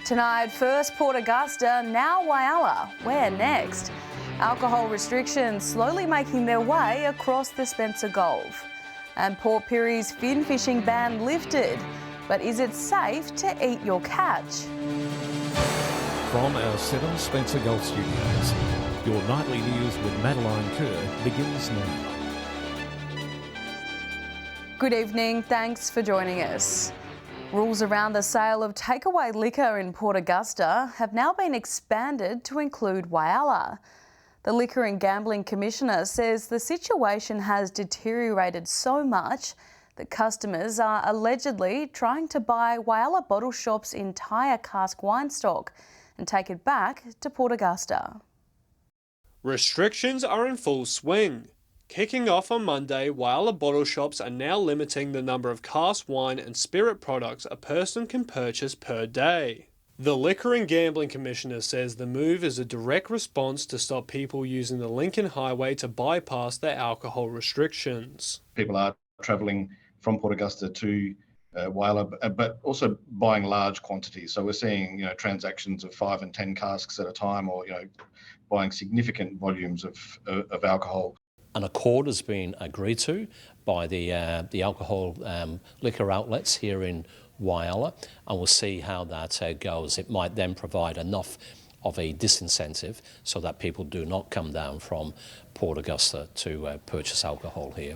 Tonight, first Port Augusta, now Whyalla. Where next? Alcohol restrictions slowly making their way across the Spencer Gulf. And Port Pirie's fin fishing ban lifted. But is it safe to eat your catch? From our 7 Spencer Gulf studios, your nightly news with Madeline Kerr begins now. Good evening, thanks for joining us. Rules around the sale of takeaway liquor in Port Augusta have now been expanded to include Whyalla. The Liquor and Gambling Commissioner says the situation has deteriorated so much that customers are allegedly trying to buy Whyalla Bottle Shop's entire cask wine stock and take it back to Port Augusta. Restrictions are in full swing. Kicking off on Monday, Whyalla bottle shops are now limiting the number of cask wine and spirit products a person can purchase per day. The Liquor and Gambling Commissioner says the move is a direct response to stop people using the Lincoln Highway to bypass their alcohol restrictions. People are travelling from Port Augusta to Whyalla, but also buying large quantities. So we're seeing, transactions of 5 and 10 casks at a time, or buying significant volumes of alcohol. An accord has been agreed to by the alcohol liquor outlets here in Whyalla, and we'll see how that goes. It might then provide enough of a disincentive so that people do not come down from Port Augusta to purchase alcohol here.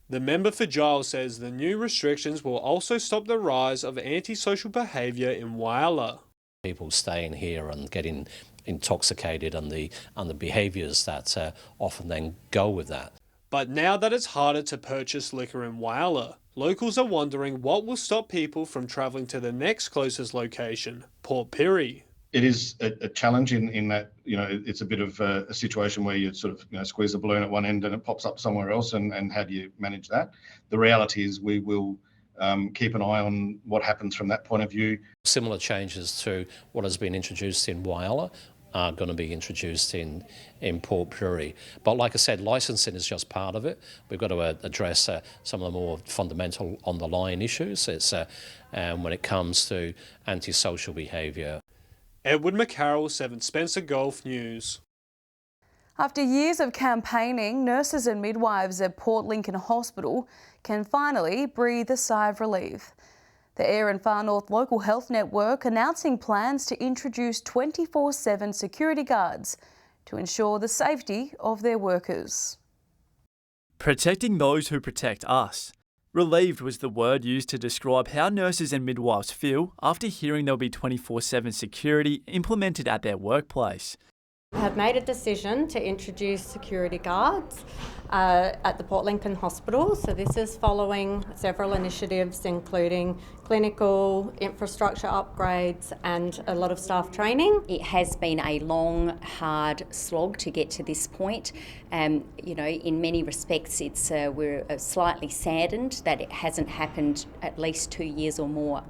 The member for Giles says the new restrictions will also stop the rise of antisocial behaviour in Whyalla. People staying here and getting intoxicated and the behaviours that often then go with that. But now that it's harder to purchase liquor in Whyalla, locals are wondering what will stop people from travelling to the next closest location, Port Pirie. It is a challenge in that, it's a bit of a situation where you sort of, squeeze the balloon at one end and it pops up somewhere else, and how do you manage that? The reality is we will keep an eye on what happens from that point of view. Similar changes to what has been introduced in Whyalla are going to be introduced in Port Pirie. But like I said, licensing is just part of it. We've got to address some of the more fundamental on-the-line issues. It's when it comes to antisocial behaviour. Edward McCarroll, 7 Spencer Gulf News. After years of campaigning, nurses and midwives at Port Lincoln Hospital can finally breathe a sigh of relief. The Eyre and Far North Local Health Network announcing plans to introduce 24/7 security guards to ensure the safety of their workers. Protecting those who protect us. Relieved was the word used to describe how nurses and midwives feel after hearing there'll be 24/7 security implemented at their workplace. I have made a decision to introduce security guards at the Port Lincoln Hospital. So this is following several initiatives, including clinical infrastructure upgrades and a lot of staff training. It has been a long, hard slog to get to this point. In many respects, we're slightly saddened that it hasn't happened at least 2 years or more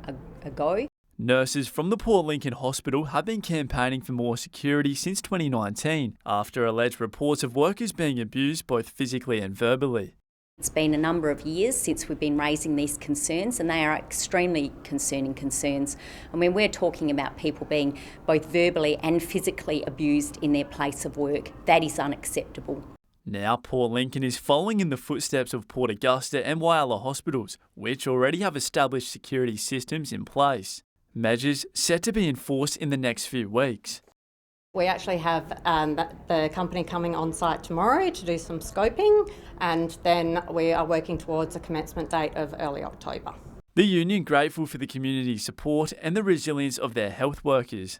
ago. Nurses from the Port Lincoln Hospital have been campaigning for more security since 2019, after alleged reports of workers being abused both physically and verbally. It's been a number of years since we've been raising these concerns, and they are extremely concerning concerns. I mean, we're talking about people being both verbally and physically abused in their place of work. That is unacceptable. Now Port Lincoln is following in the footsteps of Port Augusta and Whyalla hospitals, which already have established security systems in place. Measures set to be enforced in the next few weeks. We actually have the company coming on site tomorrow to do some scoping, and then we are working towards a commencement date of early October. The union grateful for the community support and the resilience of their health workers.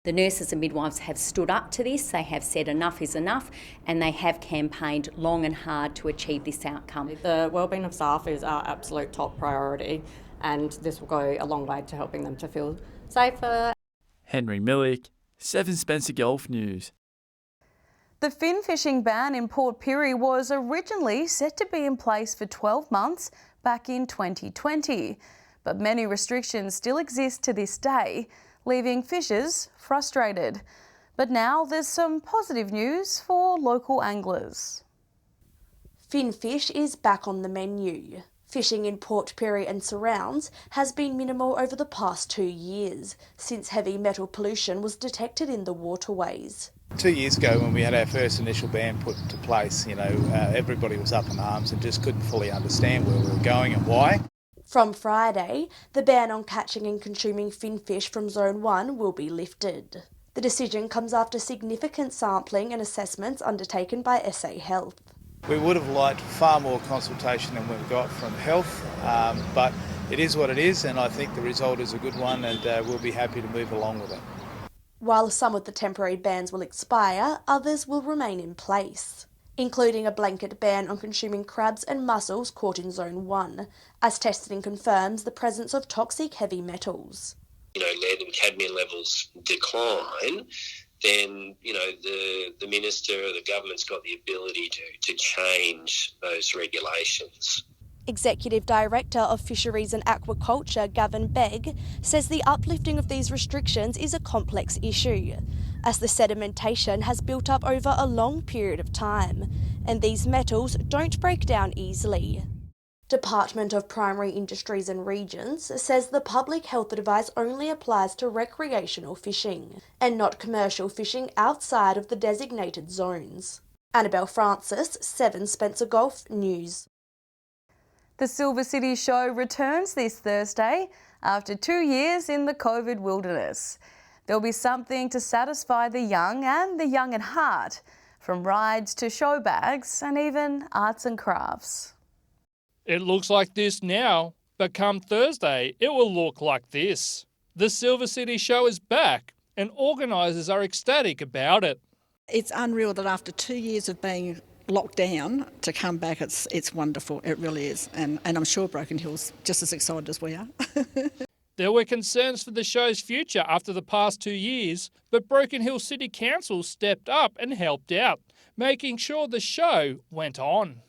The nurses and midwives have stood up to this. They have said enough is enough, and they have campaigned long and hard to achieve this outcome. The wellbeing of staff is our absolute top priority, and this will go a long way to helping them to feel safer. Henry Millick, 7 Spencer Gulf News. The fin fishing ban in Port Pirie was originally set to be in place for 12 months back in 2020, but many restrictions still exist to this day, leaving fishers frustrated. But now there's some positive news for local anglers. Fin fish is back on the menu. Fishing in Port Pirie and surrounds has been minimal over the past 2 years, since heavy metal pollution was detected in the waterways. 2 years ago, when we had our first initial ban put into place, everybody was up in arms and just couldn't fully understand where we were going and why. From Friday, the ban on catching and consuming finfish from Zone 1 will be lifted. The decision comes after significant sampling and assessments undertaken by SA Health. We would have liked far more consultation than we've got from Health, but it is what it is, and I think the result is a good one, and we'll be happy to move along with it. While some of the temporary bans will expire, others will remain in place, including a blanket ban on consuming crabs and mussels caught in Zone 1, as testing confirms the presence of toxic heavy metals. Lead and cadmium levels decline, then, the minister or the government's got the ability to change those regulations. Executive Director of Fisheries and Aquaculture, Gavin Begg, says the uplifting of these restrictions is a complex issue, as the sedimentation has built up over a long period of time, and these metals don't break down easily. Department of Primary Industries and Regions says the public health advice only applies to recreational fishing and not commercial fishing outside of the designated zones. Annabelle Francis, 7 Spencer Gulf News. The Silver City show returns this Thursday after 2 years in the COVID wilderness. There'll be something to satisfy the young and the young at heart, from rides to show bags and even arts and crafts. It looks like this now, but come Thursday, it will look like this. The Silver City show is back, and organisers are ecstatic about it. It's unreal that after 2 years of being locked down, to come back, it's wonderful. It really is. And I'm sure Broken Hill's just as excited as we are. There were concerns for the show's future after the past 2 years, but Broken Hill City Council stepped up and helped out, making sure the show went on.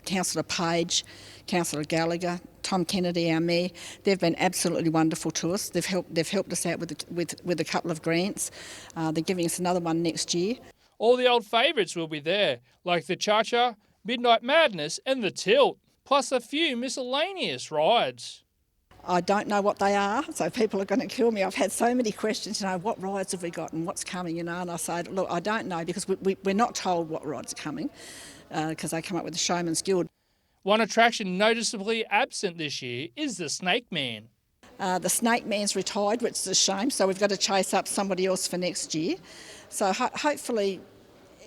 Councillor Page, Councillor Gallagher, Tom Kennedy, our mayor, they've been absolutely wonderful to us. They've helped us out with a couple of grants. They're giving us another one next year. All the old favourites will be there, like the Cha-Cha, Midnight Madness and the Tilt, plus a few miscellaneous rides. I don't know what they are, so people are going to kill me. I've had so many questions, what rides have we got and what's coming, and I said, look, I don't know, because we're not told what rides are coming, because they come up with the Showman's Guild. One attraction noticeably absent this year is the Snake Man. The Snake Man's retired, which is a shame, so we've got to chase up somebody else for next year. So hopefully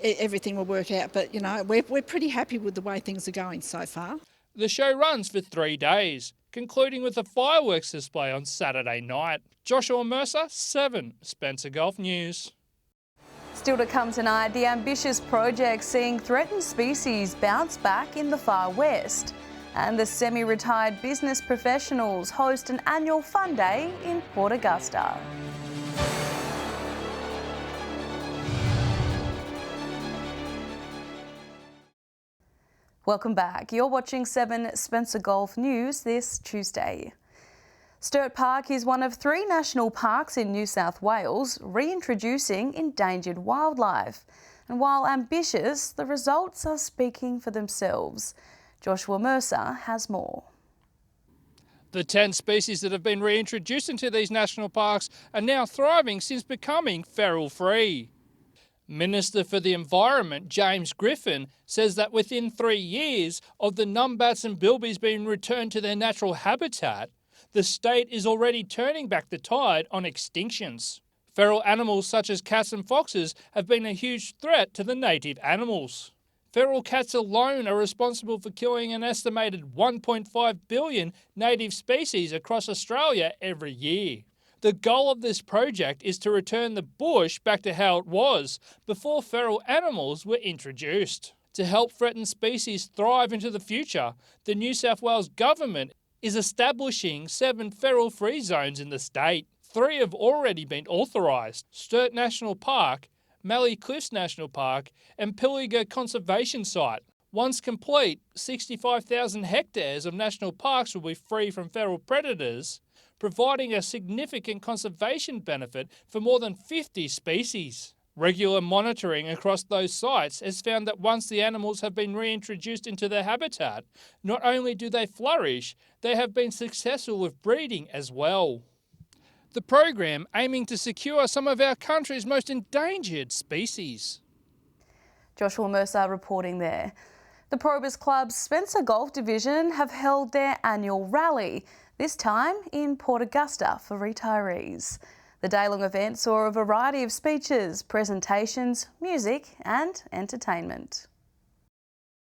everything will work out, but we're pretty happy with the way things are going so far. The show runs for 3 days, concluding with a fireworks display on Saturday night. Joshua Mercer, 7 Spencer Gulf News. Still to come tonight, the ambitious project seeing threatened species bounce back in the far west. And the semi-retired business professionals host an annual fun day in Port Augusta. Welcome back. You're watching 7 Spencer Gulf News this Tuesday. Sturt Park is one of 3 national parks in New South Wales reintroducing endangered wildlife. And while ambitious, the results are speaking for themselves. Joshua Mercer has more. The 10 species that have been reintroduced into these national parks are now thriving since becoming feral-free. Minister for the Environment, James Griffin, says that within 3 years of the numbats and bilbies being returned to their natural habitat, the state is already turning back the tide on extinctions. Feral animals such as cats and foxes have been a huge threat to the native animals. Feral cats alone are responsible for killing an estimated 1.5 billion native species across Australia every year. The goal of this project is to return the bush back to how it was before feral animals were introduced. To help threatened species thrive into the future, the New South Wales Government is establishing 7 feral-free zones in the state. 3 have already been authorised: Sturt National Park, Mallee Cliffs National Park and Pilliga Conservation Site. Once complete, 65,000 hectares of national parks will be free from feral predators, providing a significant conservation benefit for more than 50 species. Regular monitoring across those sites has found that once the animals have been reintroduced into their habitat, not only do they flourish, they have been successful with breeding as well. The program aiming to secure some of our country's most endangered species. Joshua Mercer reporting there. The Probus Club's Spencer Golf Division have held their annual rally, this time in Port Augusta for retirees. The day-long event saw a variety of speeches, presentations, music and entertainment.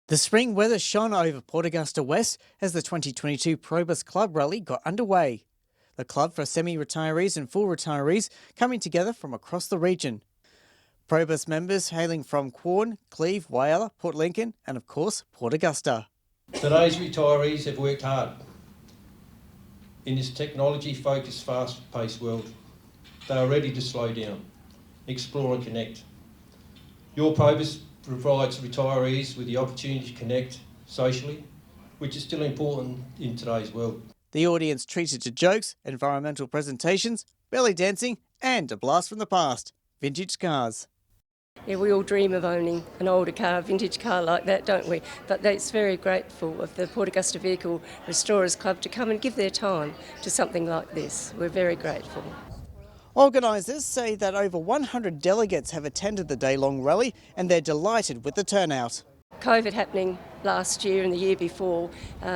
The spring weather shone over Port Augusta West as the 2022 Probus Club Rally got underway. The club for semi-retirees and full retirees coming together from across the region. Probus members hailing from Quorn, Cleve, Whyalla, Port Lincoln and of course Port Augusta. Today's retirees have worked hard in this technology-focused, fast-paced world. They are ready to slow down, explore and connect. Your Probus provides retirees with the opportunity to connect socially, which is still important in today's world. The audience treated to jokes, environmental presentations, belly dancing and a blast from the past, vintage cars. Yeah, we all dream of owning an older car, vintage car like that, don't we? But it's very grateful of the Port Augusta Vehicle Restorers Club to come and give their time to something like this. We're very grateful. Organisers say that over 100 delegates have attended the day-long rally and they're delighted with the turnout. COVID happening last year and the year before,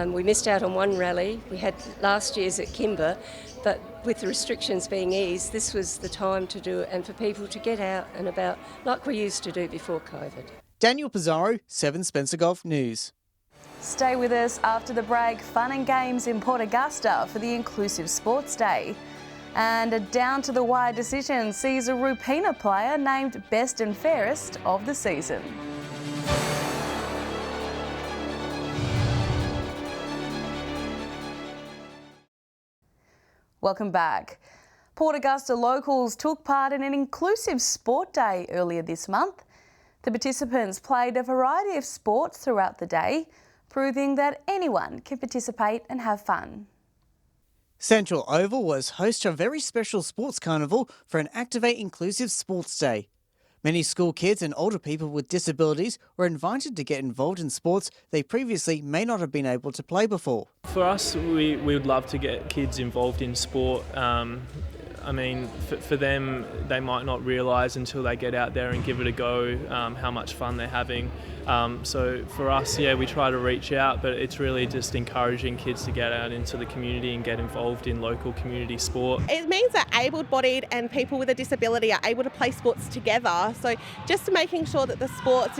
we missed out on one rally. We had last year's at Kimber, but with the restrictions being eased, this was the time to do it and for people to get out and about like we used to do before COVID. Daniel Pizarro, 7 Spencer Golf News. Stay with us after the break. Fun and games in Port Augusta for the Inclusive Sports Day. And a down-to-the-wire decision sees a Rupina player named Best and Fairest of the season. Welcome back. Port Augusta locals took part in an inclusive sport day earlier this month. The participants played a variety of sports throughout the day, proving that anyone can participate and have fun. Central Oval was host to a very special sports carnival for an Activate Inclusive Sports Day. Many school kids and older people with disabilities were invited to get involved in sports they previously may not have been able to play before. For us, we would love to get kids involved in sport. I mean, for them, they might not realise until they get out there and give it a go how much fun they're having. So for us, yeah, we try to reach out, but it's really just encouraging kids to get out into the community and get involved in local community sport. It means that able-bodied and people with a disability are able to play sports together. So just making sure that the sports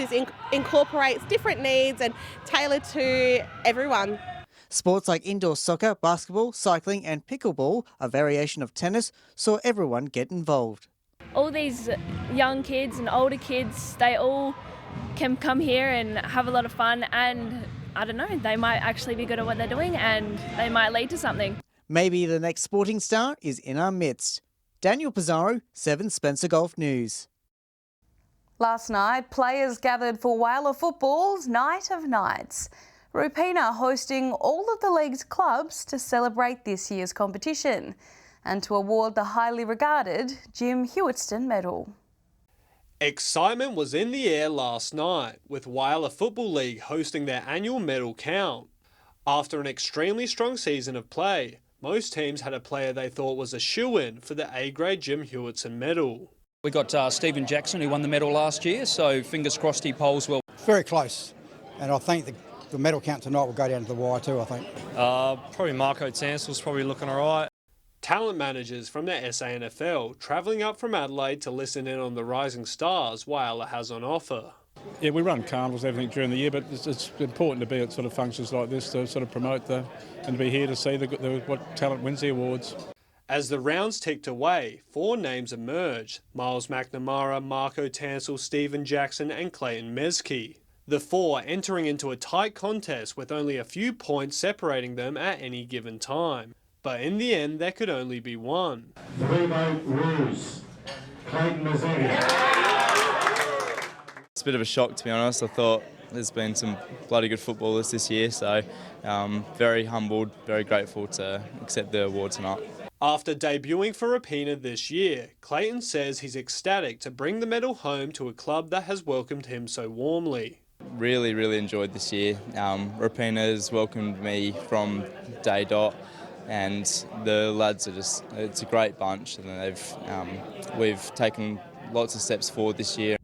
incorporates different needs and tailored to everyone. Sports like indoor soccer, basketball, cycling and pickleball, a variation of tennis, saw everyone get involved. All these young kids and older kids, they all can come here and have a lot of fun and, I don't know, they might actually be good at what they're doing and they might lead to something. Maybe the next sporting star is in our midst. Daniel Pizarro, 7 Spencer Golf News. Last night, players gathered for Whyalla Football's Night of Nights. Rupina hosting all of the league's clubs to celebrate this year's competition and to award the highly regarded Jim Hewitson Medal. Excitement was in the air last night, with Whyalla Football League hosting their annual medal count. After an extremely strong season of play, most teams had a player they thought was a shoo-in for the A-grade Jim Hewitson Medal. We got Stephen Jackson, who won the medal last year, so fingers crossed he polls well. Very close, and I think the medal count tonight will go down to the wire too, I think. Probably Marco Tansel's probably looking all right. Talent managers from the SANFL travelling up from Adelaide to listen in on the rising stars Whyalla has on offer. Yeah, we run carnivals, everything during the year, but it's important to be at sort of functions like this to sort of promote and to be here to see what talent wins the awards. As the rounds ticked away, 4 names emerged: Miles McNamara, Marco Tansel, Stephen Jackson and Clayton Mezke. The 4 entering into a tight contest with only a few points separating them at any given time. But in the end, there could only be one. 3-vote Roos, Clayton Mezke. It's a bit of a shock, to be honest. I thought there's been some bloody good footballers this year, so very humbled, very grateful to accept the award tonight. After debuting for Rapina this year, Clayton says he's ecstatic to bring the medal home to a club that has welcomed him so warmly. Really enjoyed this year. Rapina's welcomed me from day dot, and the lads are it's a great bunch, and we've taken lots of steps forward this year.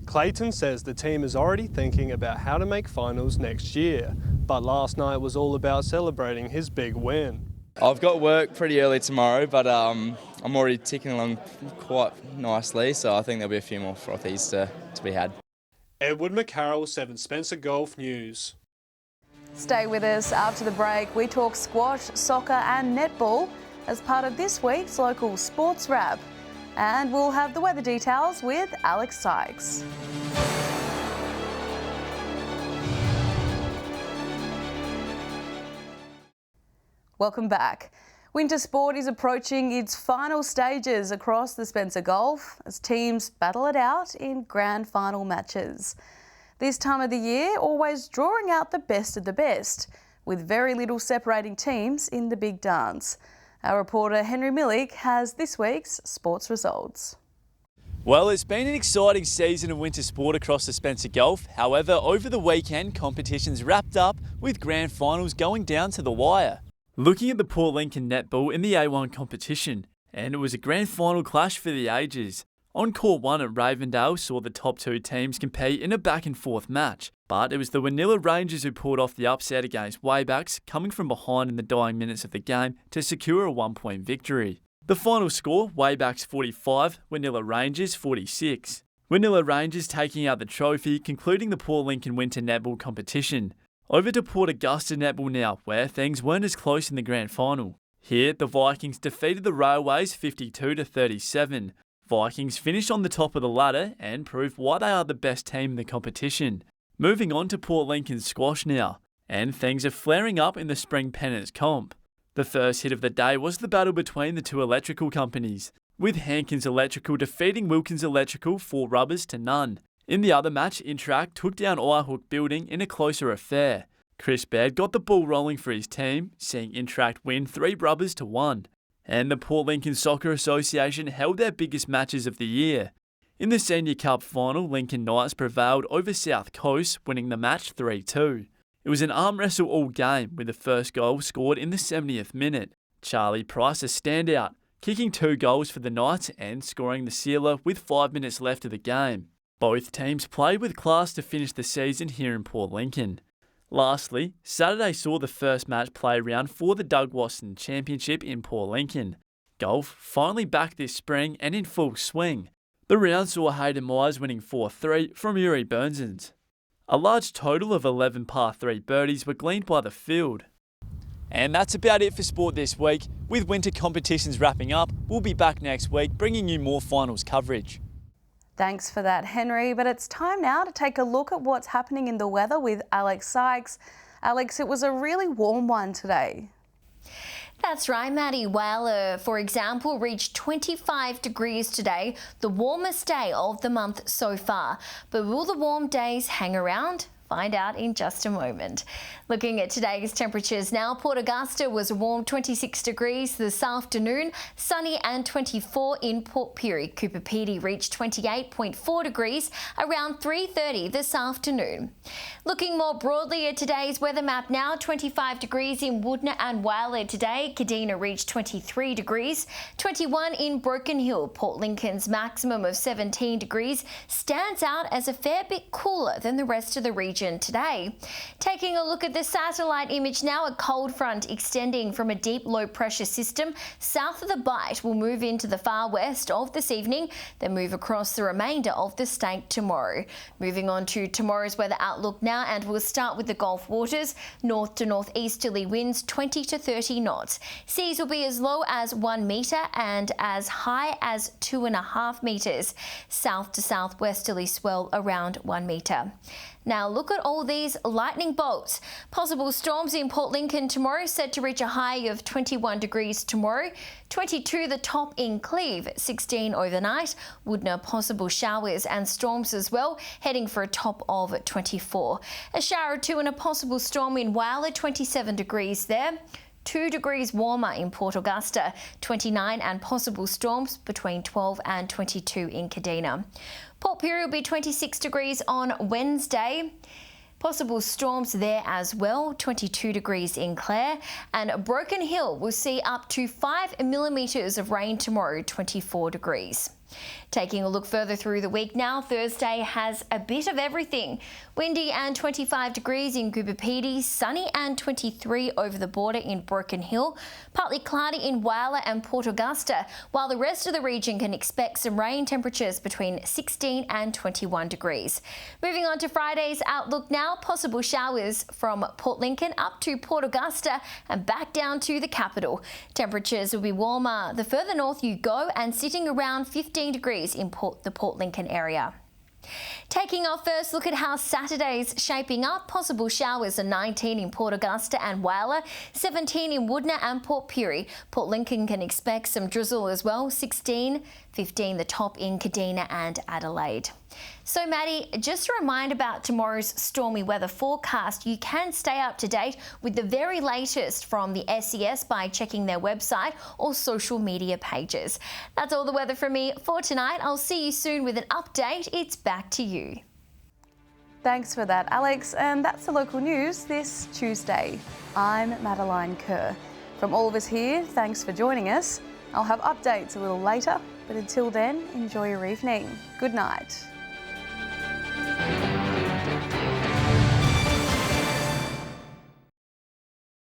Clayton says the team is already thinking about how to make finals next year, but last night was all about celebrating his big win. I've got work pretty early tomorrow, but I'm already ticking along quite nicely, so I think there'll be a few more frothies to be had. Edward McCarroll, 7 Spencer Golf News. Stay with us. After the break, we talk squash, soccer and netball as part of this week's local sports wrap. And we'll have the weather details with Alex Sykes. Welcome back. Winter sport is approaching its final stages across the Spencer Gulf as teams battle it out in grand final matches. This time of the year, always drawing out the best of the best, with very little separating teams in the big dance. Our reporter Henry Millick has this week's sports results. Well, it's been an exciting season of winter sport across the Spencer Gulf. However, over the weekend, competitions wrapped up with grand finals going down to the wire. Looking at the Port Lincoln netball in the A1 competition, and it was a grand final clash for the ages. On court 1 at Ravendale saw the top 2 teams compete in a back and forth match, but it was the Wanilla Rangers who pulled off the upset against Waybacks, coming from behind in the dying minutes of the game to secure a 1-point victory. The final score, Waybacks 45, Wanilla Rangers 46. Wanilla Rangers taking out the trophy, concluding the Port Lincoln Winter Netball competition. Over to Port Augusta Netball now, where things weren't as close in the grand final. Here, the Vikings defeated the Railways 52-37. Vikings finished on the top of the ladder and proved why they are the best team in the competition. Moving on to Port Lincoln squash now, and things are flaring up in the spring pennants comp. The first hit of the day was the battle between the two electrical companies, with Hankins Electrical defeating Wilkins Electrical 4 rubbers to none. In the other match, Interact took down Ironhook Building in a closer affair. Chris Baird got the ball rolling for his team, seeing Interact win 3 rubbers to 1. And the Port Lincoln Soccer Association held their biggest matches of the year. In the Senior Cup final, Lincoln Knights prevailed over South Coast, winning the match 3-2. It was an arm wrestle all game, with the first goal scored in the 70th minute. Charlie Price a standout, kicking 2 goals for the Knights and scoring the sealer with 5 minutes left of the game. Both teams played with class to finish the season here in Port Lincoln. Lastly, Saturday saw the first match play round for the Doug Watson Championship in Port Lincoln. Golf finally back this spring and in full swing. The round saw Hayden Myers winning 4-3 from Yuri Burnsons. A large total of 11 par 3 birdies were gleaned by the field. And that's about it for sport this week. With winter competitions wrapping up, we'll be back next week bringing you more finals coverage. Thanks for that, Henry. But it's time now to take a look at what's happening in the weather with Alex Sykes. Alex, it was a really warm one today. That's right, Maddie. Whyalla, for example, reached 25 degrees today, the warmest day of the month so far. But will the warm days hang around? Find out in just a moment. Looking at today's temperatures now, Port Augusta was a warm 26 degrees this afternoon, sunny and 24 in Port Pirie. Cooper Pedy reached 28.4 degrees around 3:30 this afternoon. Looking more broadly at today's weather map now, 25 degrees in Woodner and Whyalla today. Kadina reached 23 degrees, 21 in Broken Hill. Port Lincoln's maximum of 17 degrees stands out as a fair bit cooler than the rest of the region today. Taking a look at the satellite image now, a cold front extending from a deep low pressure system south of the Bight will move into the far west of this evening, then move across the remainder of the state tomorrow. Moving on to tomorrow's weather outlook now, and we'll start with the Gulf waters. North to northeasterly winds 20 to 30 knots. Seas will be as low as 1 metre and as high as 2.5 metres. South to southwesterly swell around 1 metre. Now look at all these lightning bolts. Possible storms in Port Lincoln tomorrow, set to reach a high of 21 degrees tomorrow. 22 the top in Cleve, 16 overnight. Woodner possible showers and storms as well, heading for a top of 24. A shower or two and a possible storm in Whyalla, 27 degrees there. 2 degrees warmer in Port Augusta, 29 and possible storms between 12 and 22 in Kadina. Port Pirie will be 26 degrees on Wednesday. Possible storms there as well, 22 degrees in Clare, and Broken Hill will see up to 5 millimetres of rain tomorrow, 24 degrees. Taking a look further through the week now, Thursday has a bit of everything. Windy and 25 degrees in Gubbapidi, sunny and 23 over the border in Broken Hill, partly cloudy in Whyalla and Port Augusta, while the rest of the region can expect some rain, temperatures between 16 and 21 degrees. Moving on to Friday's outlook now, possible showers from Port Lincoln up to Port Augusta and back down to the capital. Temperatures will be warmer the further north you go and sitting around 15 degrees in the Port Lincoln area. Taking our first look at how Saturday's shaping up, possible showers are 19 in Port Augusta and Whyalla, 17 in Woodner and Port Pirie. Port Lincoln can expect some drizzle as well, 16, 15 the top in Kadina and Adelaide. So Maddie, just a reminder about tomorrow's stormy weather forecast. You can stay up to date with the very latest from the SES by checking their website or social media pages. That's all the weather from me for tonight. I'll see you soon with an update. It's back to you. Thanks for that, Alex. And that's the local news this Tuesday. I'm Madeline Kerr. From all of us here, thanks for joining us. I'll have updates a little later, but until then, enjoy your evening. Good night.